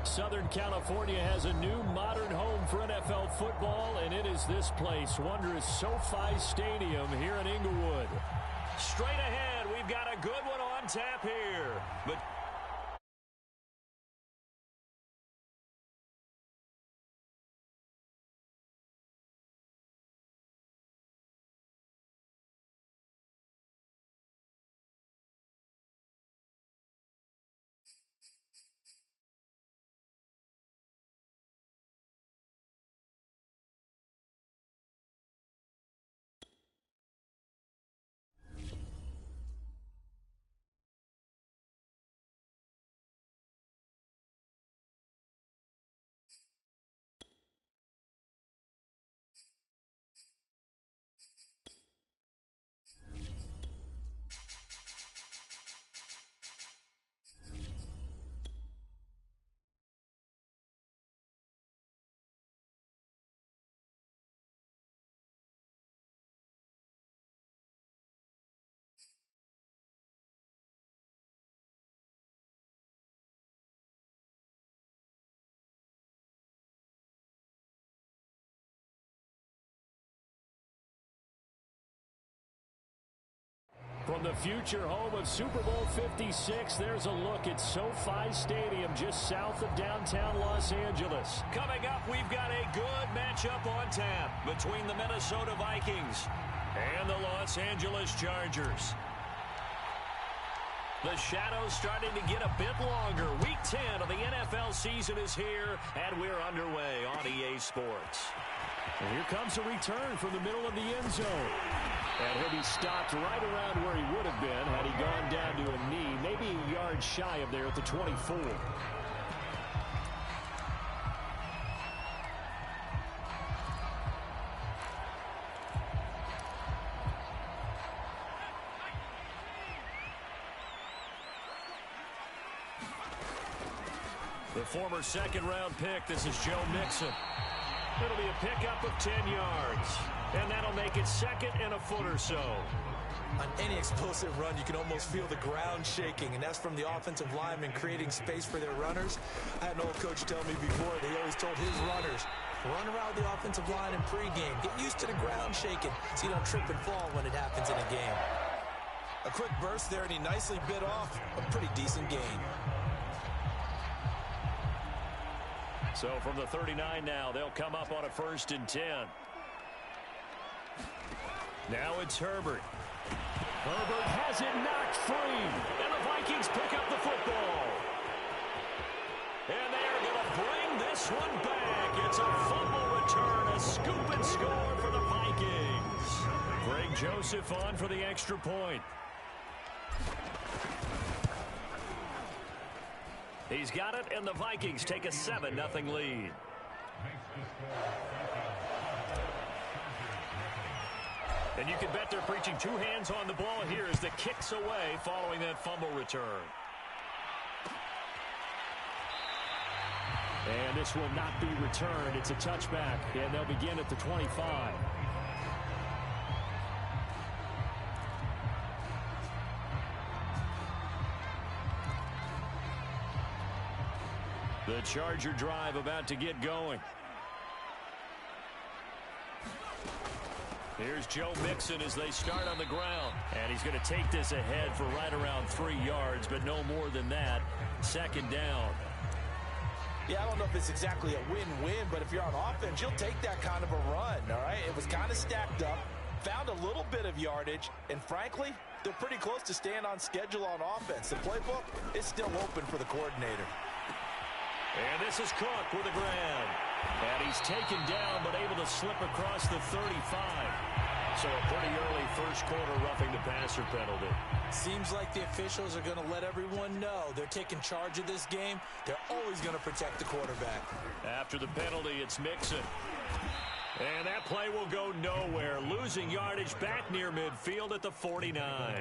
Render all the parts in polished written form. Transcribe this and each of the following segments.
Southern California has a new modern home for NFL football, and it is this place, wondrous SoFi Stadium here in Inglewood. Straight ahead, we've got a good one on tap here. But from the future home of Super Bowl 56, there's a look at SoFi Stadium just south of downtown Los Angeles. coming up, we've got a good matchup on tap between the Minnesota Vikings and the Los Angeles Chargers. The shadow's starting to get a bit longer. Week 10 of the NFL season is here, and we're underway on EA Sports. And here comes a return from the middle of the end zone. And he'll be stopped right around where he would have been had he gone down to a knee, maybe a yard shy of there at the 24. The former second-round pick, this is Joe Mixon. It'll be a pickup of 10 yards. And that'll make it second and a foot or so. On any explosive run, you can almost feel the ground shaking, and that's from the offensive linemen creating space for their runners. I had an old coach tell me before, they always told his runners, run around the offensive line in pregame. Get used to the ground shaking so you don't trip and fall when it happens in a game. A quick burst there, and he nicely bit off a pretty decent gain. So from the 39 now, they'll come up on a 1st and 10. Now it's Herbert. Herbert has it knocked free. And the Vikings pick up the football. And they are going to bring this one back. It's a fumble return, a scoop and score for the Vikings. Greg Joseph on for the extra point. He's got it, and the Vikings take a 7-0 lead. And you can bet they're preaching two hands on the ball here as the kick's away following that fumble return. And this will not be returned. It's a touchback, and they'll begin at the 25. The Charger drive about to get going. Here's Joe Mixon as they start on the ground. And he's going to take this ahead for right around 3 yards, but no more than that. 2nd down. Yeah, I don't know if it's exactly a win-win, but if you're on offense, you'll take that kind of a run, all right? It was kind of stacked up, found a little bit of yardage, and frankly, they're pretty close to staying on schedule on offense. The playbook is still open for the coordinator. And this is Cook with a grab. And he's taken down, but able to slip across the 35. So a pretty early first quarter roughing the passer penalty. Seems like the officials are going to let everyone know they're taking charge of this game. They're always going to protect the quarterback. After the penalty, it's Mixon. And that play will go nowhere. Losing yardage back near midfield at the 49.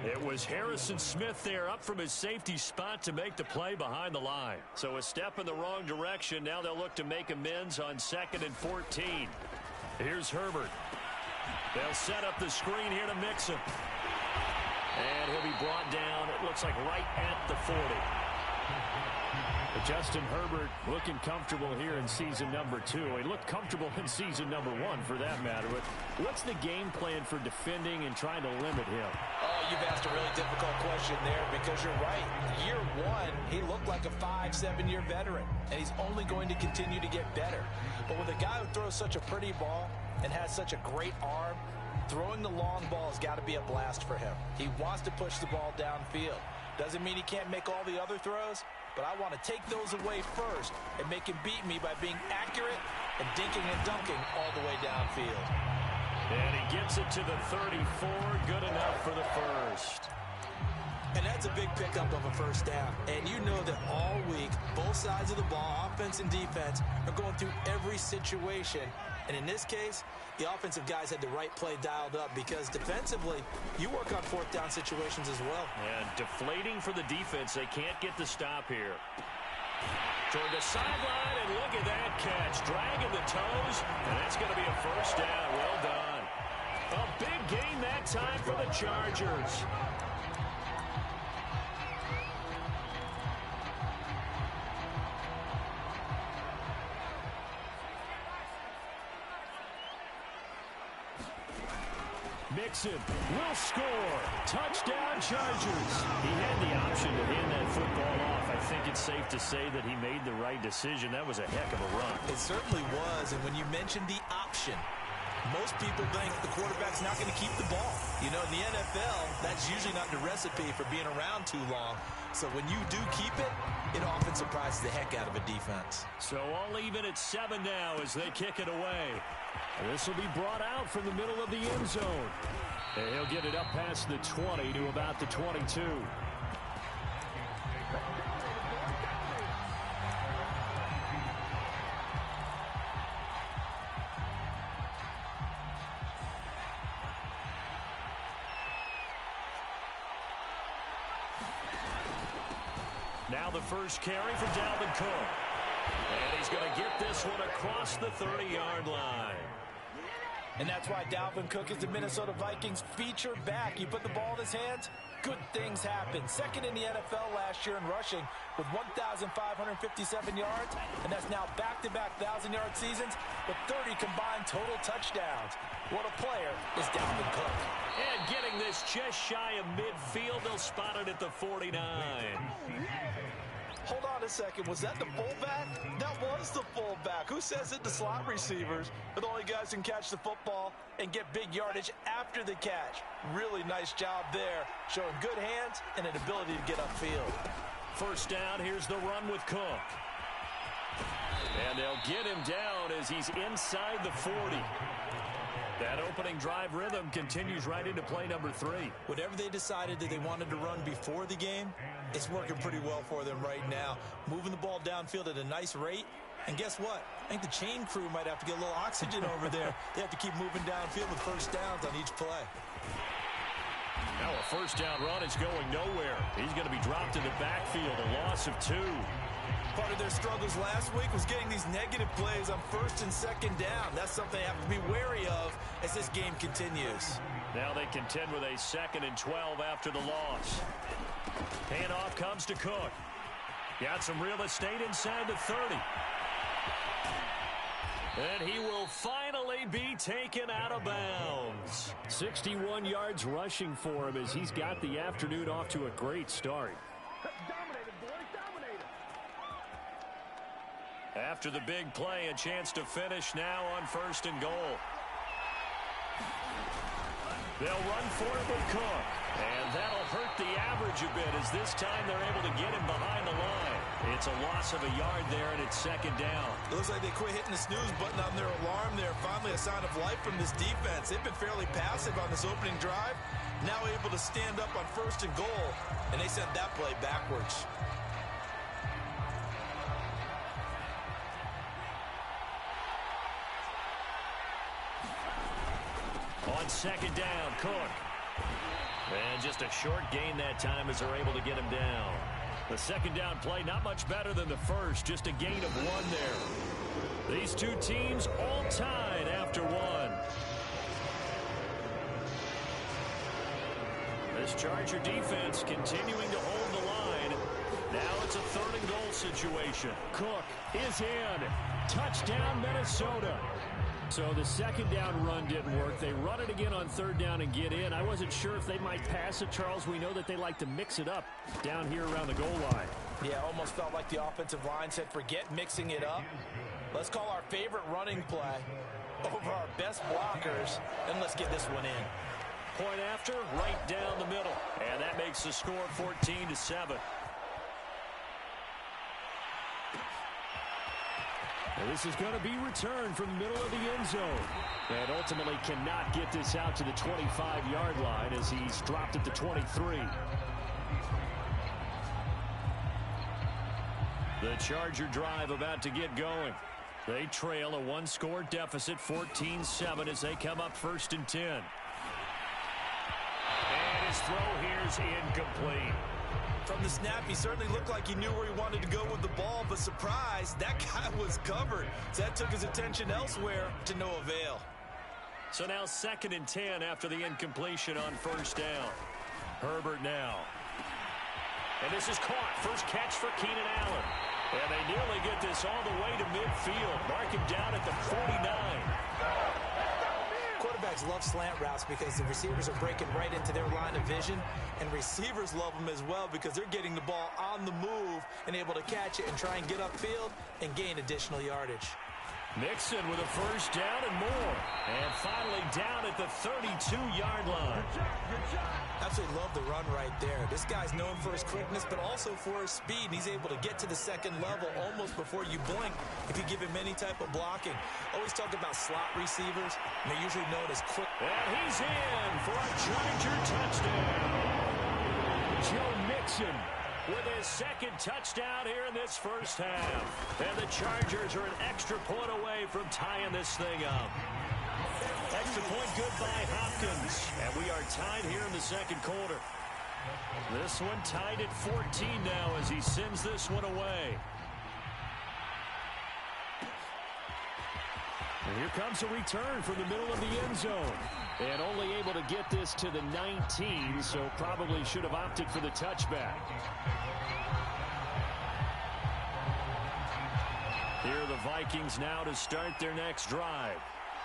It was Harrison Smith there up from his safety spot to make the play behind the line. So a step in the wrong direction. Now they'll look to make amends on 2nd and 14. Here's Herbert. They'll set up the screen here to Mixon. And he'll be brought down, it looks like right at the 40. Justin Herbert looking comfortable here in season number 2. He looked comfortable in season number 1 for that matter. But what's the game plan for defending and trying to limit him? Oh, you've asked a really difficult question there because you're right. Year 1, he looked like a 5-7-year veteran, and he's only going to continue to get better. But with a guy who throws such a pretty ball and has such a great arm, throwing the long ball has got to be a blast for him. He wants to push the ball downfield. Doesn't mean he can't make all the other throws, but I want to take those away first and make him beat me by being accurate and dinking and dunking all the way downfield. And he gets it to the 34. Good enough for the first. And that's a big pickup of a first down. And you know that all week, both sides of the ball, offense and defense, are going through every situation. And in this case, the offensive guys had the right play dialed up because defensively, you work on fourth down situations as well. And deflating for the defense. They can't get the stop here. Toward the sideline, and look at that catch. Dragging the toes, and that's going to be a first down. Well done. A big gain that time for the Chargers. Mixon will score. Touchdown, Chargers. He had the option to hand that football off. I think it's safe to say that he made the right decision. That was a heck of a run. It certainly was, and when you mentioned the option, most people think the quarterback's not going to keep the ball. You know, in the NFL, that's usually not the recipe for being around too long. So when you do keep it, it often surprises the heck out of a defense. So all even at 7 now as they kick it away. This will be brought out from the middle of the end zone. And he'll get it up past the 20 to about the 22. Now the first carry for Dalvin Cook. And he's going to get this one across the 30-yard line. And that's why Dalvin Cook is the Minnesota Vikings feature back. You put the ball in his hands, good things happen. Second in the NFL last year in rushing with 1,557 yards, and that's now back-to-back 1,000-yard seasons with 30 combined total touchdowns. What a player is Dalvin Cook. And getting this just shy of midfield, they'll spot it at the 49. Hold on a second. Was that the fullback? That was the fullback. Who says that the slot receivers are the only guys who can catch the football and get big yardage after the catch? Really nice job there, showing good hands and an ability to get upfield. First down, here's the run with Cook. And they'll get him down as he's inside the 40. That opening drive rhythm continues right into play number 3. Whatever they decided that they wanted to run before the game, it's working pretty well for them right now. Moving the ball downfield at a nice rate. And guess what? I think the chain crew might have to get a little oxygen over there. They have to keep moving downfield with first downs on each play. Now a first down run is going nowhere. He's going to be dropped in the backfield, a loss of 2. Part of their struggles last week was getting these negative plays on first and second down. That's something they have to be wary of as this game continues. Now they contend with a 2nd and 12 after the loss. Handoff comes to Cook. Got some real estate inside the 30. And he will finally be taken out of bounds. 61 yards rushing for him as he's got the afternoon off to a great start. After the big play, a chance to finish now on 1st and goal. They'll run for it with Cook. And that'll hurt the average a bit as this time they're able to get him behind the line. It's a loss of a yard there, and it's 2nd down. It looks like they quit hitting the snooze button on their alarm there. Finally a sign of life from this defense. They've been fairly passive on this opening drive. Now able to stand up on 1st and goal, and they sent that play backwards. On 2nd down, Cook. And just a short gain that time as they're able to get him down. The 2nd down play, not much better than the first. Just a gain of 1 there. These two teams all tied after 1. This Charger defense continuing to hold the line. Now it's a 3rd and goal situation. Cook is in. Touchdown, Minnesota. So the 2nd down run didn't work. They run it again on 3rd down and get in. I wasn't sure if they might pass it, Charles. We know that they like to mix it up down here around the goal line. Yeah, almost felt like the offensive line said, forget mixing it up. Let's call our favorite running play over our best blockers, and let's get this one in. Point after, right down the middle. And that makes the score 14-7. And this is going to be returned from the middle of the end zone. And ultimately cannot get this out to the 25-yard line as he's dropped at the 23. The Charger drive about to get going. They trail a 1-score deficit, 14-7, as they come up 1st and 10. And his throw here's incomplete. From the snap, he certainly looked like he knew where he wanted to go with the ball, but surprise, that guy was covered. So that took his attention elsewhere to no avail. So now 2nd and 10 after the incompletion on 1st down. Herbert now. And this is caught. First catch for Keenan Allen. And they nearly get this all the way to midfield. Mark him down at the 49. Quarterbacks love slant routes because the receivers are breaking right into their line of vision, and receivers love them as well because they're getting the ball on the move and able to catch it and try and get upfield and gain additional yardage. Mixon with a 1st down and more. And finally down at the 32-yard line. Absolutely love the run right there. This guy's known for his quickness, but also for his speed. He's able to get to the 2nd level almost before you blink if you give him any type of blocking. Always talk about slot receivers, and they're usually known as quick. And he's in for a Charger touchdown. Joe Mixon with his 2nd touchdown here in this 1st half. And the Chargers are an extra point away from tying this thing up. Extra point good by Hopkins. And we are tied here in the 2nd quarter. This one tied at 14 now as he sends this one away. And here comes a return from the middle of the end zone. And only able to get this to the 19, so probably should have opted for the touchback. Here are the Vikings now to start their next drive.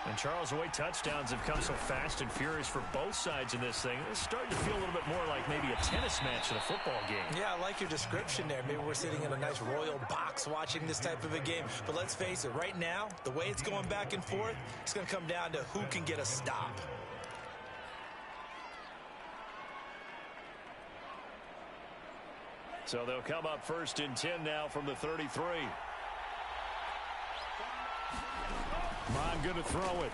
And Charles, the way touchdowns have come so fast and furious for both sides in this thing, it's starting to feel a little bit more like maybe a tennis match than a football game. Yeah, I like your description there. Maybe we're sitting in a nice royal box watching this type of a game. But let's face it, right now, the way it's going back and forth, it's going to come down to who can get a stop. So they'll come up 1st and 10 now from the 33. Mon going to throw it.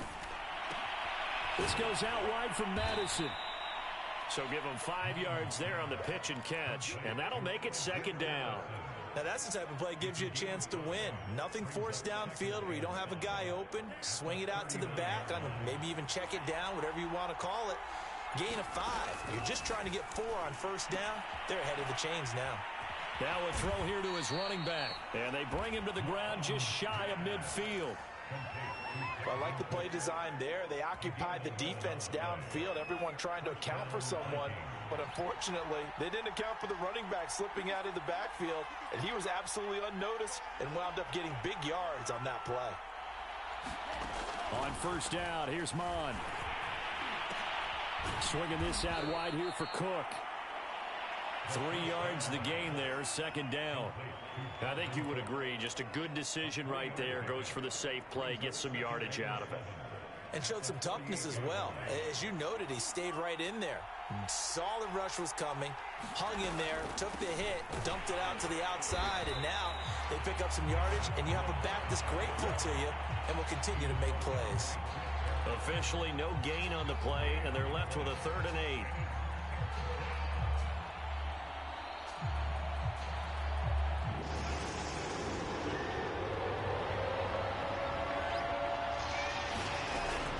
This goes out wide from Madison. So give him 5 yards there on the pitch and catch. And that'll make it 2nd down. Now that's the type of play that gives you a chance to win. Nothing forced downfield where you don't have a guy open. Swing it out to the back. Maybe even check it down, whatever you want to call it. Gain of 5. You're just trying to get 4 on 1st down. They're ahead of the chains now. Now a throw here to his running back. And they bring him to the ground just shy of midfield. Well, I like the play design there. They occupied the defense downfield, everyone trying to account for someone. But unfortunately, they didn't account for the running back slipping out of the backfield, and he was absolutely unnoticed and wound up getting big yards on that play. On 1st down, here's Mon. Swinging this out wide here for Cook. 3 yards the gain there, 2nd down. I think you would agree, just a good decision right there. Goes for the safe play, gets some yardage out of it. And showed some toughness as well. As you noted, he stayed right in there. Saw the rush was coming, hung in there, took the hit, dumped it out to the outside, and now they pick up some yardage, and you have a back that's grateful to you and will continue to make plays. Officially no gain on the play, and they're left with a 3rd and 8.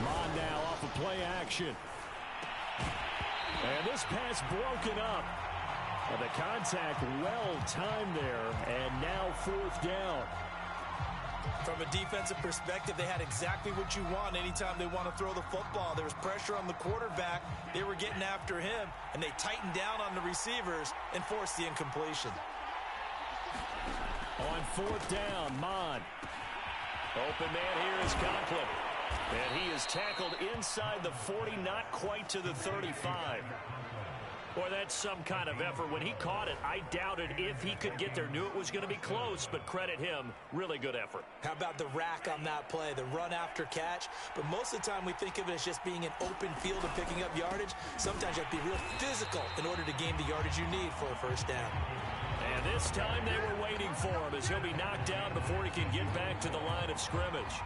Mon now off of play action. And this pass broken up. And the contact well timed there, and now 4th down. From a defensive perspective, they had exactly what you want anytime they want to throw the football. There was pressure on the quarterback. They were getting after him, and they tightened down on the receivers and forced the incompletion. On fourth down, Mon. Open man here is Conklin. And he is tackled inside the 40, not quite to the 35. Boy, that's some kind of effort. When he caught it, I doubted if he could get there. Knew it was going to be close, but credit him. Really good effort. How about the rack on that play, the run after catch? But most of the time we think of it as just being an open field and picking up yardage. Sometimes you have to be real physical in order to gain the yardage you need for a first down. And this time they were waiting for him as he'll be knocked down before he can get back to the line of scrimmage.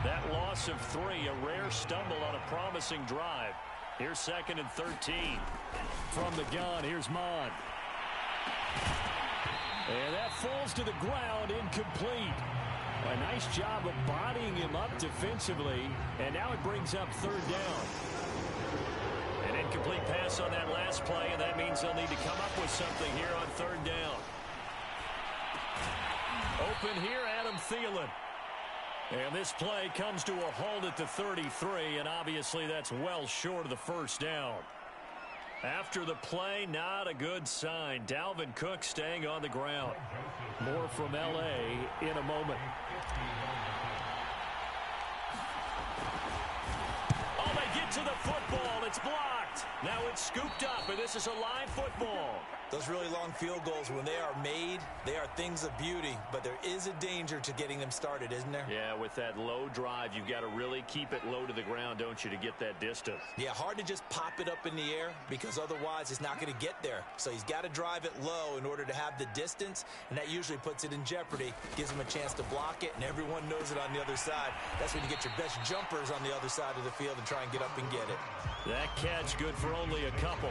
That loss of 3, a rare stumble on a promising drive. Here's 2nd and 13. From the gun, here's Mon. And that falls to the ground, incomplete. A nice job of bodying him up defensively, and now it brings up 3rd down. An incomplete pass on that last play, and that means they'll need to come up with something here on 3rd down. Open here, Adam Thielen. And this play comes to a halt at the 33, and obviously that's well short of the first down. After the play, not a good sign. Dalvin Cook staying on the ground. More from L.A. in a moment. Oh, they get to the football. It's blocked. Now it's scooped up, and this is a live football. Those really long field goals, when they are made, they are things of beauty, but there is a danger to getting them started, isn't there? Yeah, with that low drive, you've got to really keep it low to the ground, don't you, to get that distance. Yeah, hard to just pop it up in the air because otherwise it's not going to get there. So he's got to drive it low in order to have the distance, and that usually puts it in jeopardy, gives him a chance to block it, and everyone knows it on the other side. That's when you get your best jumpers on the other side of the field and try and get up and get it. That catch good for only a couple.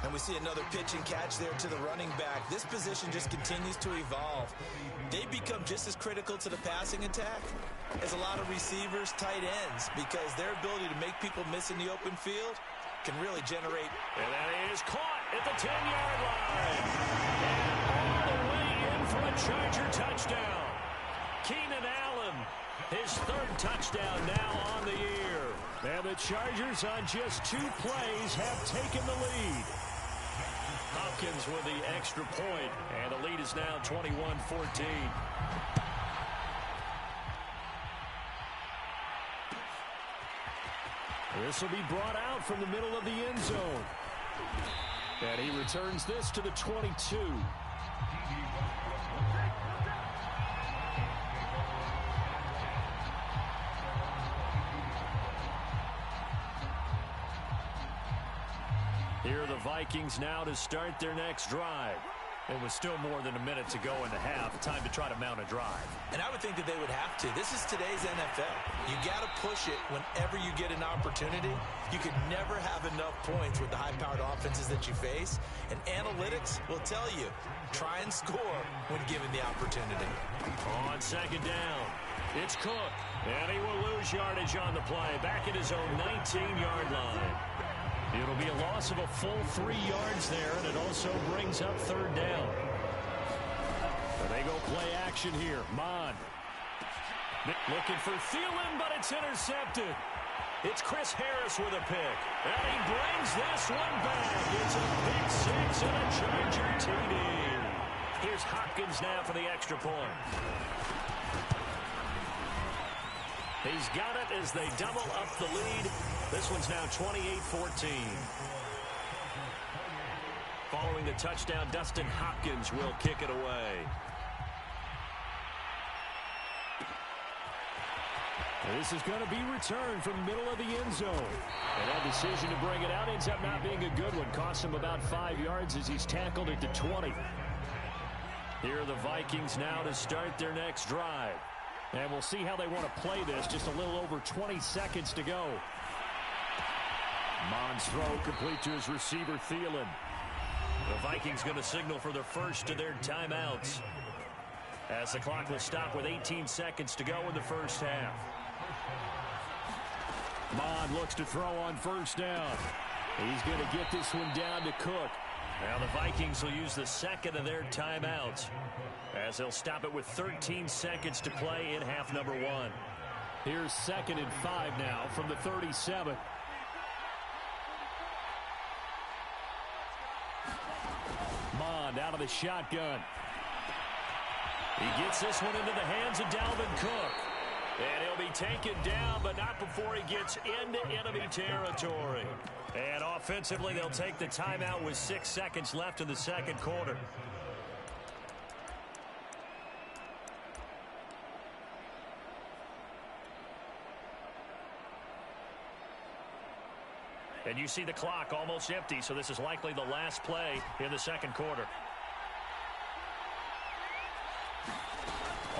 And we see another pitch and catch there to the running back. This position just continues to evolve. They become just as critical to the passing attack as a lot of receivers, tight ends, because their ability to make people miss in the open field can really generate. And that is caught at the 10-yard line. And all the way in for a Charger touchdown. Keenan Allen, his 3rd touchdown now on the year. And the Chargers on just 2 plays have taken the lead. Hopkins with the extra point, and the lead is now 21-14. This will be brought out from the middle of the end zone. And he returns this to the 22. Here are the Vikings now to start their next drive. It was still more than a minute to go in the half. Time to try to mount a drive. And I would think that they would have to. This is today's NFL. You got to push it whenever you get an opportunity. You could never have enough points with the high-powered offenses that you face. And analytics will tell you, try and score when given the opportunity. On 2nd down, it's Cook. And he will lose yardage on the play. Back at his own 19-yard line. It'll be a loss of a full 3 yards there, and it also brings up 3rd down. And they go play action here. Mon. Looking for Thielen, but it's intercepted. It's Chris Harris with a pick. And he brings this one back. It's a pick 6 and a Charger TD. Here's Hopkins now for the extra point. He's got it as they double up the lead. This one's now 28-14. Following the touchdown, Dustin Hopkins will kick it away. This is going to be returned from the middle of the end zone. And that decision to bring it out ends up not being a good one. Costs him about 5 yards as he's tackled at the 20. Here are the Vikings now to start their next drive. And we'll see how they want to play this. Just a little over 20 seconds to go. Mon's throw complete to his receiver, Thielen. The Vikings going to signal for their first of their timeouts, as the clock will stop with 18 seconds to go in the first half. Mon looks to throw on 1st down. He's going to get this one down to Cook. Now the Vikings will use the second of their timeouts, as they'll stop it with 13 seconds to play in half number 1. Here's 2nd and 5 now from the 37. Mond out of the shotgun. He gets this one into the hands of Dalvin Cook. And he'll be taken down, but not before he gets into enemy territory. And offensively, they'll take the timeout with 6 seconds left in the second quarter. And you see the clock almost empty, so this is likely the last play in the second quarter.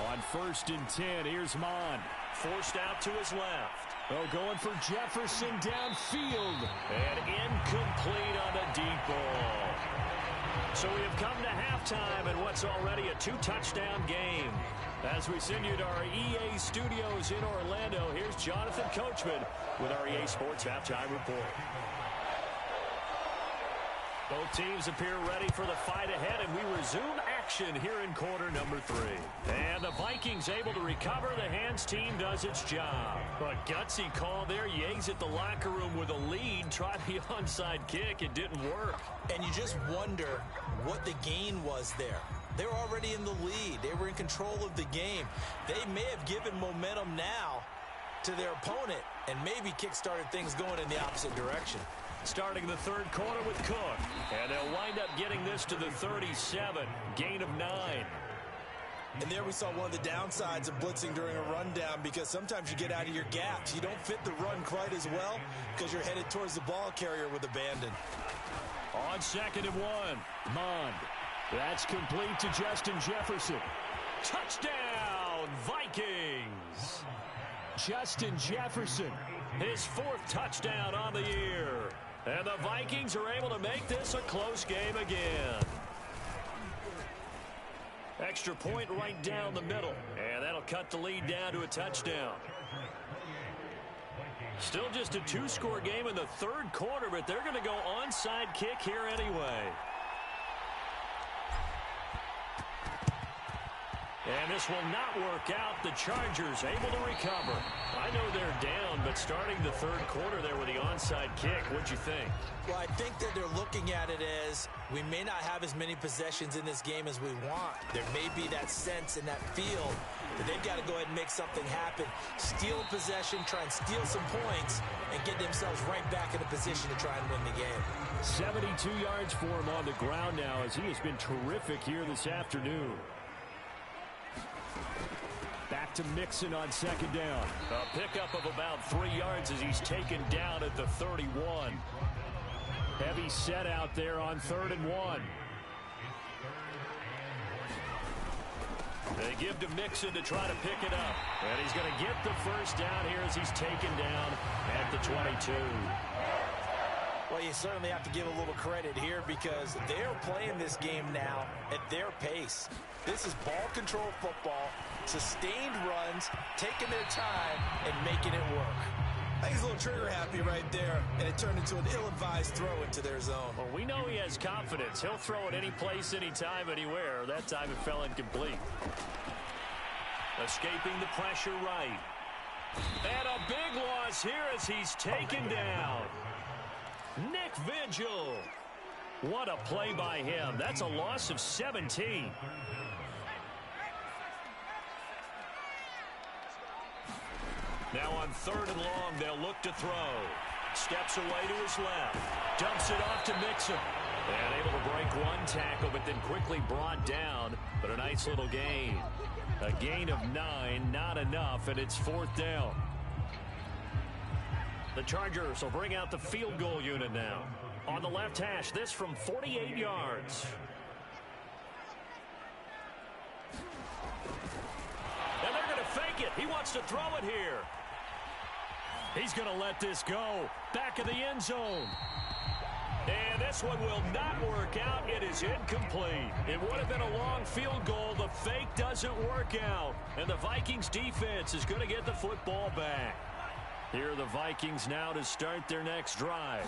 On 1st and 10, here's Mond. Forced out to his left. Oh, going for Jefferson downfield. And incomplete on a deep ball. So we have come to halftime in what's already a 2-touchdown game. As we send you to our EA studios in Orlando, here's Jonathan Coachman with our EA Sports Halftime Report. Both teams appear ready for the fight ahead, and we resume action here in quarter number 3. And the Vikings able to recover. The hands team does its job. A gutsy call there. You exit the locker room with a lead. Try the onside kick. It didn't work. And you just wonder what the gain was there. They're already in the lead. They were in control of the game. They may have given momentum now to their opponent and maybe kick-started things going in the opposite direction. Starting the third quarter with Cook. And they'll wind up getting this to the 37. Gain of 9. And there we saw one of the downsides of blitzing during a rundown, because sometimes you get out of your gaps. You don't fit the run quite as well because you're headed towards the ball carrier with abandon. On 2nd and 1. Mond. That's complete to Justin Jefferson. Touchdown, Vikings! Justin Jefferson. His 4th touchdown on the year. And the Vikings are able to make this a close game again. Extra point right down the middle. And that'll cut the lead down to a touchdown. Still just a 2-score game in the third quarter, but they're going to go onside kick here anyway. And this will not work out. The Chargers able to recover. I know they're down, but starting the third quarter there with the onside kick, what'd you think? Well, I think that they're looking at it as we may not have as many possessions in this game as we want. There may be that sense and that feel that they've got to go ahead and make something happen. Steal a possession, try and steal some points, and get themselves right back in a position to try and win the game. 72 yards for him on the ground now, as he has been terrific here this afternoon. Back to Mixon on 2nd down. A pickup of about 3 yards as he's taken down at the 31. Heavy set out there on 3rd and 1. They give to Mixon to try to pick it up. And he's going to get the first down here as he's taken down at the 22. Well, you certainly have to give a little credit here because they're playing this game now at their pace. This is ball control football, sustained runs, taking their time, and making it work. I think he's a little trigger happy right there, and it turned into an ill-advised throw into their zone. Well, we know he has confidence. He'll throw it any place, anytime, anywhere. That time it fell incomplete. Escaping the pressure right. And a big loss here as he's taken down. Nick Vigil. What a play by him. That's a loss of 17. Now on 3rd and long, they'll look to throw. Steps away to his left. Dumps it off to Mixon. And able to break one tackle, but then quickly brought down. But a nice little gain. A gain of 9, not enough, and it's 4th down. The Chargers will bring out the field goal unit now. On the left hash, this from 48 yards. And they're going to fake it. He wants to throw it here. He's going to let this go. Back of the end zone. And this one will not work out. It is incomplete. It would have been a long field goal. The fake doesn't work out. And the Vikings defense is going to get the football back. Here are the Vikings now to start their next drive.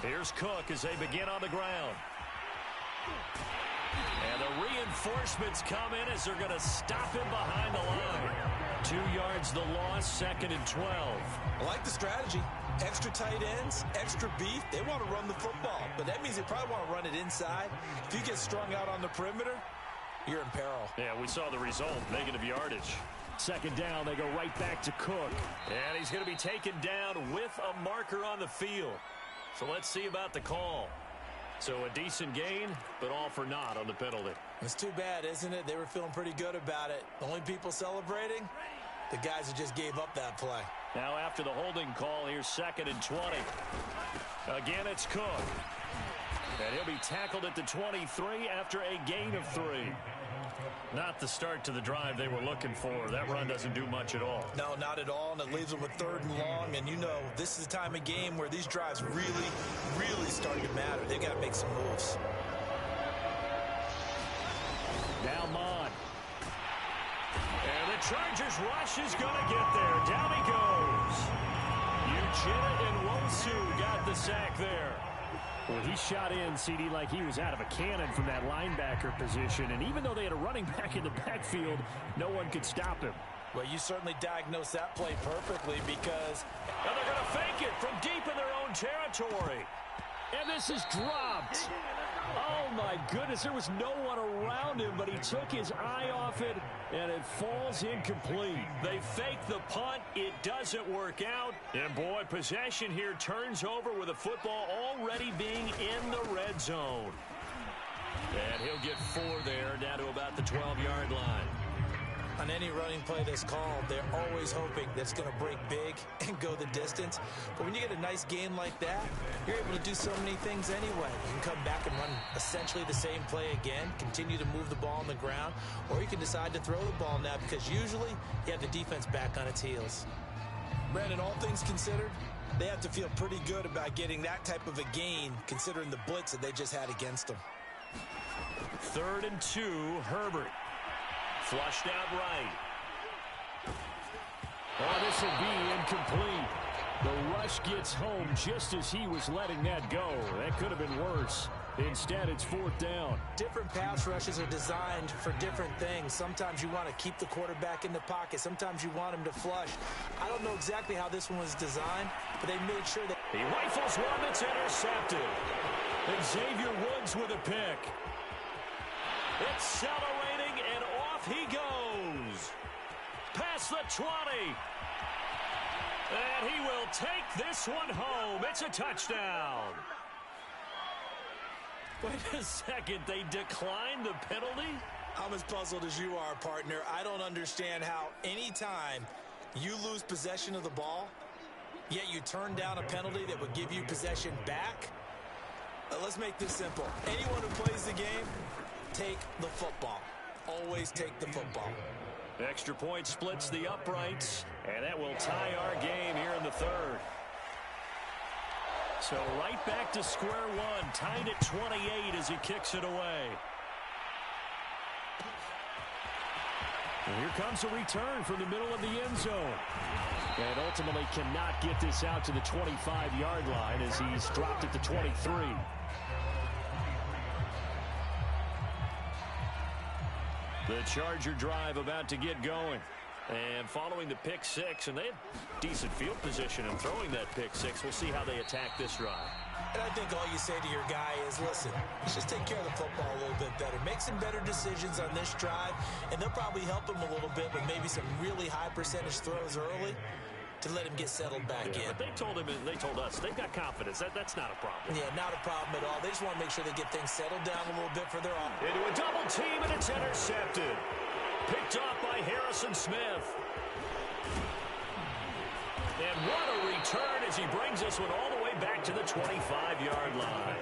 Here's Cook as they begin on the ground. And the reinforcements come in as they're going to stop him behind the line. 2 yards the loss, 2nd and 12. I like the strategy. Extra tight ends, extra beef. They want to run the football, but that means they probably want to run it inside. If you get strung out on the perimeter, you're in peril. Yeah, we saw the result, negative yardage. Second down, they go right back to Cook. And he's going to be taken down with a marker on the field. So let's see about the call. So a decent gain, but all for naught on the penalty. It's too bad, isn't it? They were feeling pretty good about it. The only people celebrating, the guys who just gave up that play. Now after the holding call, here's 2nd and 20. Again, it's Cook. And he'll be tackled at the 23 after a gain of 3. Not the start to the drive they were looking for. That run doesn't do much at all. No, not at all, and it leaves them with 3rd and long. And you know, this is the time of game where these drives really, really start to matter. They got to make some moves. Now Mond. And the Chargers rush is going to get there. Down he goes. Uchenna and Nwosu got the sack there. Well, he shot in, CD, like he was out of a cannon from that linebacker position. And even though they had a running back in the backfield, no one could stop him. Well, you certainly diagnosed that play perfectly because... And they're going to fake it from deep in their own territory. And this is dropped. Oh, my goodness. There was no one around him, but he took his eye off it, and it falls incomplete. They fake the punt. It doesn't work out. And, boy, possession here turns over with the football already being in the red zone. And he'll get 4 there, down to about the 12-yard line. On any running play that's called, they're always hoping that it's going to break big and go the distance. But when you get a nice gain like that, you're able to do so many things anyway. You can come back and run essentially the same play again, continue to move the ball on the ground, or you can decide to throw the ball now because usually you have the defense back on its heels. Brandon, all things considered, they have to feel pretty good about getting that type of a gain considering the blitz that they just had against them. 3rd and 2, Herbert. Flushed out right. Oh, this will be incomplete. The rush gets home just as he was letting that go. That could have been worse. Instead, it's 4th down. Different pass rushes are designed for different things. Sometimes you want to keep the quarterback in the pocket. Sometimes you want him to flush. I don't know exactly how this one was designed, but they made sure that... He rifles one that's intercepted. And Xavier Woods with a pick. Accelerating, and off he goes. Past the 20. And he will take this one home. It's a touchdown. Wait a second. They declined the penalty? I'm as puzzled as you are, partner. I don't understand how any time you lose possession of the ball, yet you turn down a penalty that would give you possession back. Let's make this simple. Anyone who plays the game, take the football. Always take the football. Extra point splits the uprights, and that will tie our game here in the 3rd. So right back to square one, tied at 28 as he kicks it away. And here comes a return from the middle of the end zone. And ultimately cannot get this out to the 25-yard line as he's dropped at the 23. The Charger drive about to get going. And following the pick 6, and they had decent field position in throwing that pick 6. We'll see how they attack this drive. And I think all you say to your guy is, listen, let's just take care of the football a little bit better. Make some better decisions on this drive, and they'll probably help him a little bit with maybe some really high percentage throws early to let him get settled back in. But they told us, they've got confidence. That's not a problem. Yeah, not a problem at all. They just want to make sure they get things settled down a little bit for their offense. Into a double team, and it's intercepted. Picked off by Harrison Smith. And what a return as he brings this one all the way back to the 25-yard line.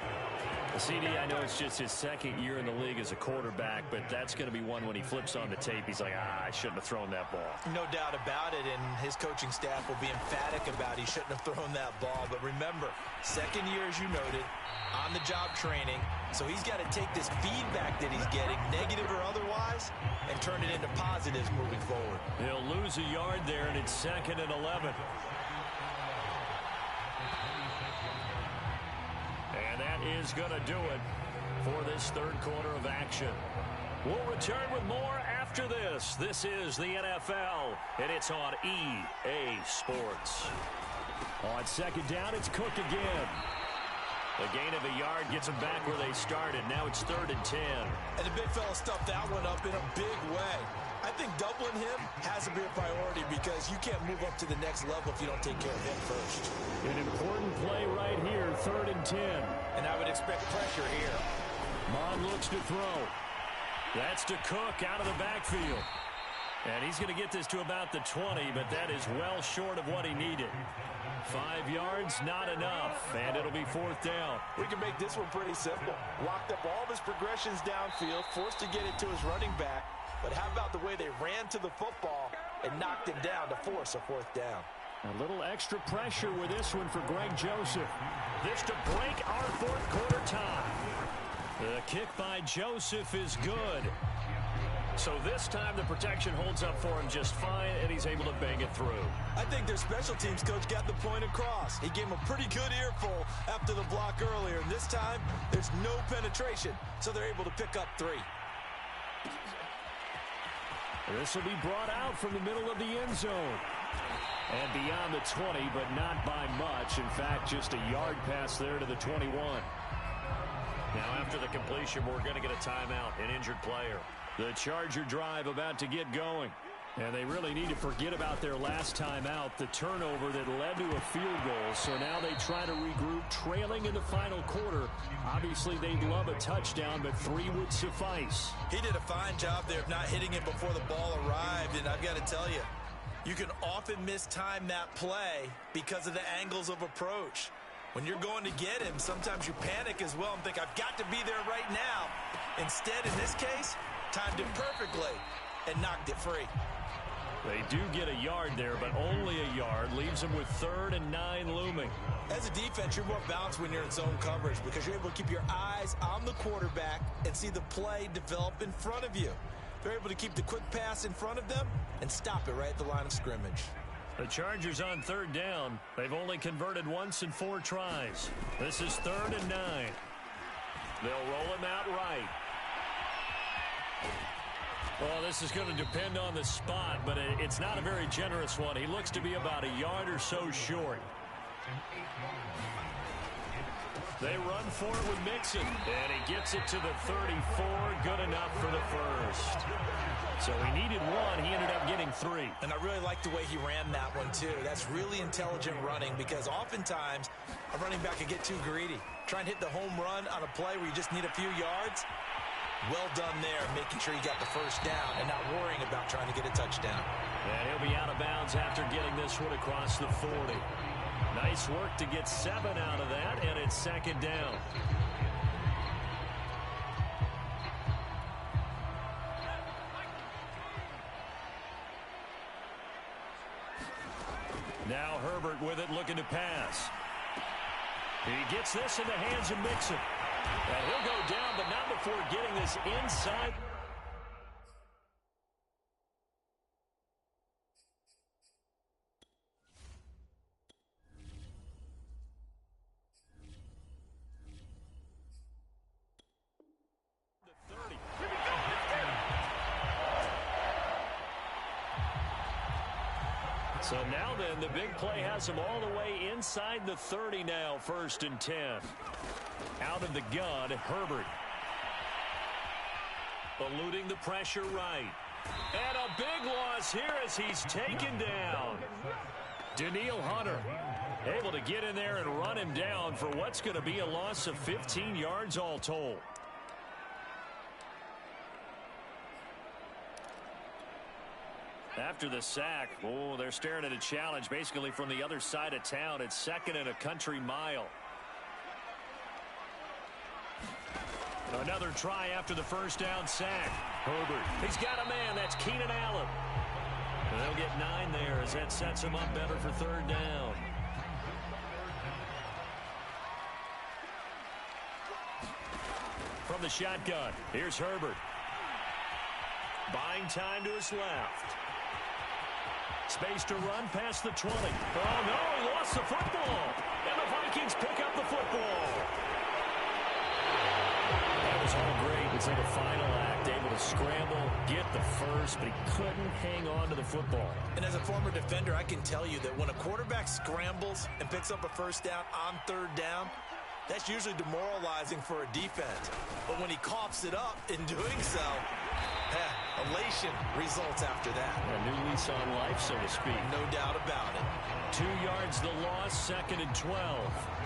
CD, I know it's just his 2nd year in the league as a quarterback, but that's going to be one when he flips on the tape. He's like, I shouldn't have thrown that ball. No doubt about it, and his coaching staff will be emphatic about he shouldn't have thrown that ball. But remember, 2nd year, as you noted, on-the-job training. So he's got to take this feedback that he's getting, negative or otherwise, and turn it into positives moving forward. He'll lose a yard there, and it's 2nd and 11. And that is going to do it for this 3rd quarter of action. We'll return with more after this. This is the NFL, and it's on EA Sports. On 2nd down, it's Cook again. A gain of a yard gets them back where they started. Now it's 3rd and 10. And the big fella stuffed that one up in a big way. I think doubling him has to be a priority because you can't move up to the next level if you don't take care of him first. An important play right here, 3rd and 10. And I would expect pressure here. Mon looks to throw. That's to Cook out of the backfield. And he's going to get this to about the 20, but that is well short of what he needed. 5 yards, not enough, and it'll be 4th down. We can make this one pretty simple. Locked up all of his progressions downfield, forced to get it to his running back. But how about the way they ran to the football and knocked him down to force a 4th down? A little extra pressure with this one for Greg Joseph. This to break our 4th quarter tie. The kick by Joseph is good. So this time the protection holds up for him just fine, and he's able to bang it through. I think their special teams coach got the point across. He gave him a pretty good earful after the block earlier, and this time there's no penetration, so they're able to pick up 3. This will be brought out from the middle of the end zone. And beyond the 20, but not by much. In fact, just a yard pass there to the 21. Now after the completion, we're going to get a timeout, an injured player. The Charger drive about to get going. And they really need to forget about their last time out, the turnover that led to a field goal. So now they try to regroup, trailing in the final quarter. Obviously, they'd love a touchdown, but 3 would suffice. He did a fine job there of not hitting it before the ball arrived, and I've got to tell you, you can often mistime that play because of the angles of approach. When you're going to get him, sometimes you panic as well and think, I've got to be there right now. Instead, in this case, timed it perfectly and knocked it free. They do get a yard there, but only a yard. Leaves them with 3rd and 9 looming. As a defense, you're more balanced when you're in zone coverage because you're able to keep your eyes on the quarterback and see the play develop in front of you. They're able to keep the quick pass in front of them and stop it right at the line of scrimmage. The Chargers on 3rd down. They've only converted once in 4 tries. This is 3rd and 9. They'll roll him out right. Well, this is going to depend on the spot, but it's not a very generous one. He looks to be about a yard or so short. They run for it with Mixon, and he gets it to the 34. Good enough for the first. So he needed 1. He ended up getting 3. And I really like the way he ran that one, too. That's really intelligent running because oftentimes a running back can get too greedy. Try and hit the home run on a play where you just need a few yards. Well done there, making sure he got the first down and not worrying about trying to get a touchdown. And he'll be out of bounds after getting this one across the 40. Nice work to get 7 out of that, and it's 2nd down. Now Herbert with it, looking to pass. He gets this in the hands of Mixon. And he'll go down, but not before getting this inside. The 30. So now then, the big play has him all the way inside the 30 now, 1st and 10. Out of the gun, Herbert. Eluding the pressure right. And a big loss here as he's taken down. Danielle Hunter able to get in there and run him down for what's going to be a loss of 15 yards all told. After the sack, they're staring at a challenge basically from the other side of town. It's 2nd and a country mile. Another try after the first down sack. Herbert, he's got a man. That's Keenan Allen. And they'll get 9 there as that sets him up better for 3rd down. From the shotgun, here's Herbert. Buying time to his left. Space to run past the 20. Oh, no, he lost the football. And the Vikings pick up the football. That was all great. It's like a final act, able to scramble, get the first, but he couldn't hang on to the football. And as a former defender, I can tell you that when a quarterback scrambles and picks up a first down on 3rd down, That's usually demoralizing for a defense. But when he coughs it up in doing so, elation results after that. A new lease on life, so to speak. No doubt about it. 2 yards the loss, 2nd and 12.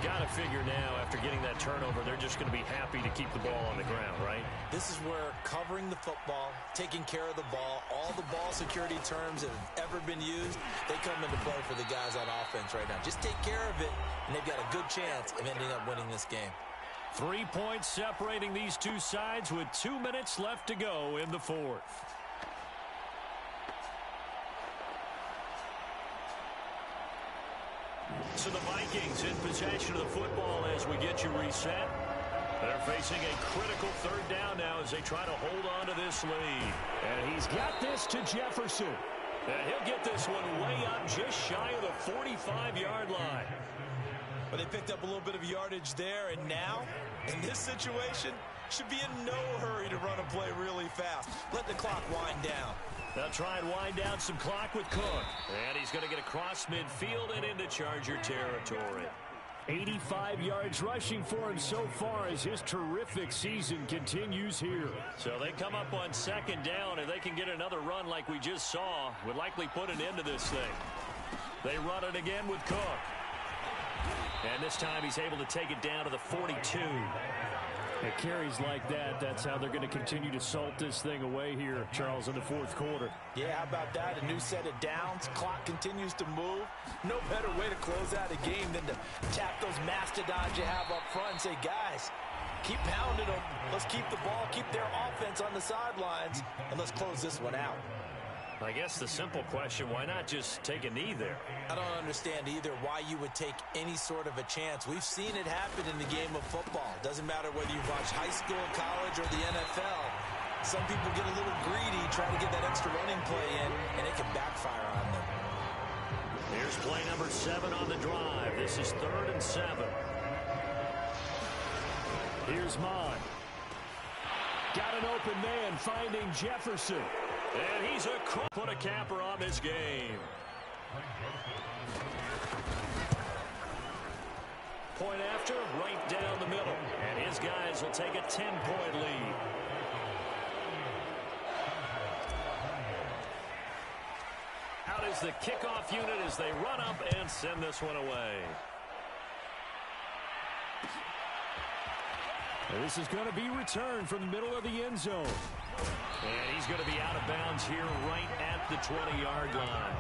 Got to figure now, after getting that turnover, they're just going to be happy to keep the ball on the ground, right? This is where covering the football, taking care of the ball, all the ball security terms that have ever been used, they come into play for the guys on offense right now. Just take care of it, and they've got a good chance of ending up winning this game. 3 points separating these two sides with 2 minutes left to go in the fourth. So the Vikings in possession of the football as we get you reset. They're facing a critical 3rd down now as they try to hold on to this lead. And he's got this to Jefferson. And he'll get this one way up just shy of the 45-yard line. But they picked up a little bit of yardage there, and now, in this situation, should be in no hurry to run a play really fast. Let the clock wind down. They'll try and wind down some clock with Cook. And he's going to get across midfield and into Charger territory. 85 yards rushing for him so far as his terrific season continues here. So they come up on 2nd down, and they can get another run like we just saw. Would likely put an end to this thing. They run it again with Cook. And this time he's able to take it down to the 42. It carries like that. That's how they're going to continue to salt this thing away here, Charles, in the 4th quarter. Yeah, how about that? A new set of downs. Clock continues to move. No better way to close out a game than to tap those mastodons you have up front and say, guys, keep pounding them. Let's keep the ball, keep their offense on the sidelines, and let's close this one out. I guess the simple question, why not just take a knee there? I don't understand either why you would take any sort of a chance. We've seen it happen in the game of football. Doesn't matter whether you watch high school, college, or the NFL. Some people get a little greedy, trying to get that extra running play in, and it can backfire on them. Here's play number 7 on the drive. This is 3rd and 7. Here's Mond. Got an open man finding Jefferson. And he's put a capper on this game. Point after, right down the middle. And his guys will take a 10-point lead. Out is the kickoff unit as they run up and send this one away. And this is going to be returned from the middle of the end zone. And he's going to be out of bounds here right at the 20-yard line.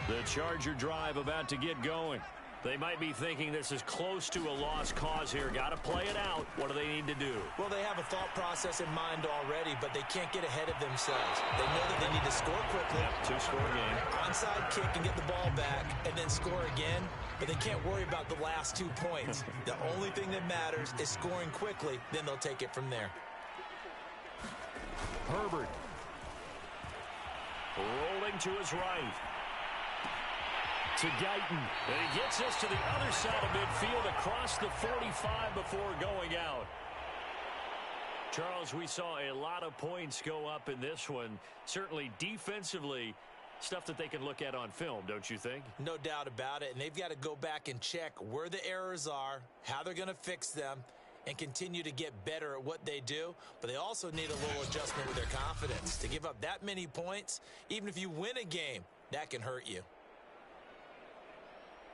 The Charger drive about to get going. They might be thinking this is close to a lost cause here. Got to play it out. What do they need to do? Well, they have a thought process in mind already, but they can't get ahead of themselves. They know that they need to score quickly. Yep, 2-score game. Onside kick and get the ball back, and then score again. But they can't worry about the last 2 points. The only thing that matters is scoring quickly. Then they'll take it from there. Herbert. Rolling to his right. To Guyton. And he gets this to the other side of midfield across the 45 before going out. Charles, we saw a lot of points go up in this one. Certainly defensively, stuff that they can look at on film, don't you think? No doubt about it. And they've got to go back and check where the errors are, how they're going to fix them, and continue to get better at what they do. But they also need a little adjustment with their confidence. To give up that many points, even if you win a game, that can hurt you.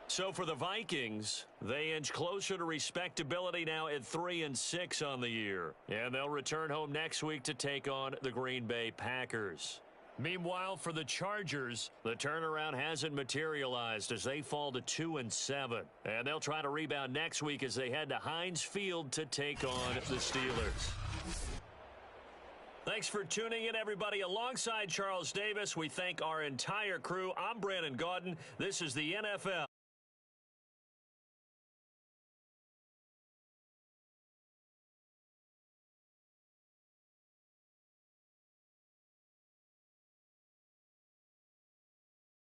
So for the Vikings, they inch closer to respectability now at 3-6 on the year. And they'll return home next week to take on the Green Bay Packers. Meanwhile, for the Chargers, the turnaround hasn't materialized as they fall to 2-7. And they'll try to rebound next week as they head to Heinz Field to take on the Steelers. Thanks for tuning in, everybody. Alongside Charles Davis, we thank our entire crew. I'm Brandon Gaudin. This is the NFL.